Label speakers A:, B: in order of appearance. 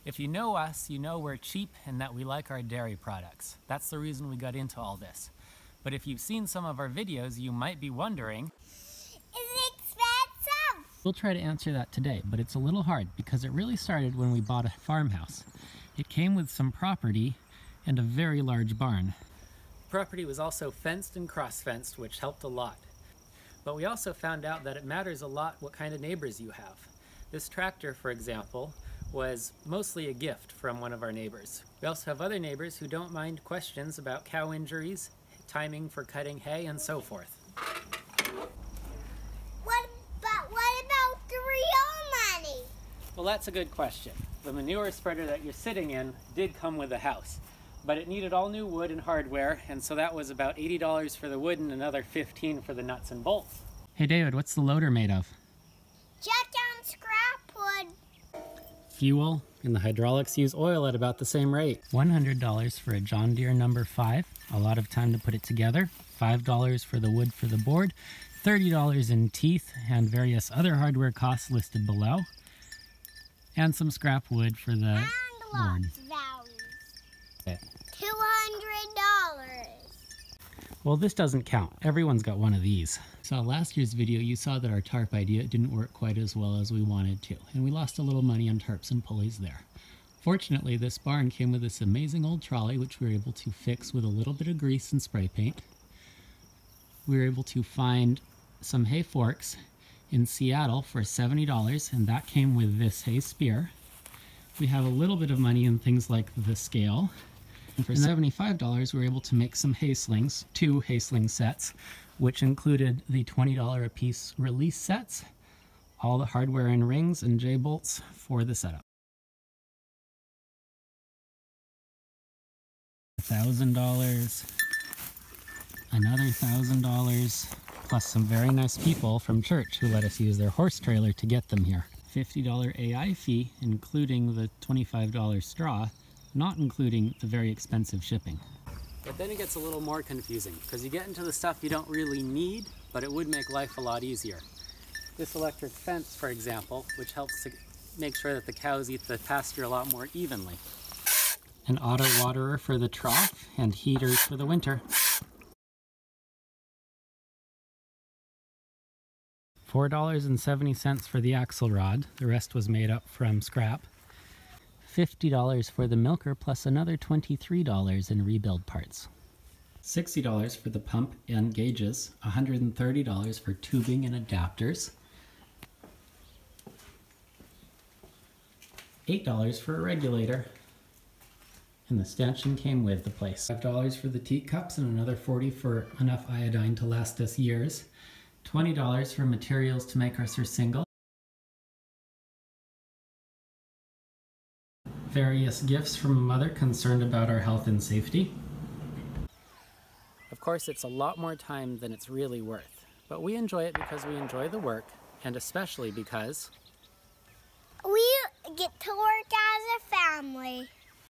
A: If you know us, you know we're cheap and that we like our dairy products. That's the reason we got into all this. But if you've seen some of our videos, you might be wondering,
B: is it expensive?
A: We'll try to answer that today, but it's a little hard because it really started when we bought a farmhouse. It came with some property and a very large barn. The property was also fenced and cross-fenced, which helped a lot. But we also found out that it matters a lot what kind of neighbors you have. This tractor, for example, was mostly a gift from one of our neighbors. We also have other neighbors who don't mind questions about cow injuries, timing for cutting hay, and so forth.
B: What about the real money?
A: Well, that's a good question. The manure spreader that you're sitting in did come with the house, but it needed all new wood and hardware, and so that was about $80 for the wood and another $15 for the nuts and bolts. Hey David, what's the loader made of?
B: Shut down scrap wood.
A: Fuel, and the hydraulics use oil at about the same rate. $100 for a John Deere number 5, a lot of time to put it together. $5 for the wood for the board, $30 in teeth and various other hardware costs listed below, and some scrap wood for the board.
B: Values. $200.
A: Well, this doesn't count. Everyone's got one of these. So last year's video, you saw that our tarp idea didn't work quite as well as we wanted to, and we lost a little money on tarps and pulleys there. Fortunately, this barn came with this amazing old trolley, which we were able to fix with a little bit of grease and spray paint. We were able to find some hay forks in Seattle for $70, and that came with this hay spear. We have a little bit of money in things like the scale. And for $75, we were able to make some hay slings, 2 hay sling sets, which included the $20 a piece release sets, all the hardware and rings and J-bolts for the setup. $1,000, another $1,000, plus some very nice people from church who let us use their horse trailer to get them here. $50 AI fee, including the $25 straw, not including the very expensive shipping. But then it gets a little more confusing because you get into the stuff you don't really need, but it would make life a lot easier. This electric fence, for example, which helps to make sure that the cows eat the pasture a lot more evenly. An auto waterer for the trough and heaters for the winter. $4.70 for the axle rod. The rest was made up from scrap. $50 for the milker plus another $23 in rebuild parts. $60 for the pump and gauges, $130 for tubing and adapters, $8 for a regulator, and the stanchion came with the place. $5 for the teacups and another $40 for enough iodine to last us years, $20 for materials to make our surcingle, various gifts from a mother concerned about our health and safety. Of course, it's a lot more time than it's really worth, but we enjoy it because we enjoy the work, and especially because
B: we get to work as a family.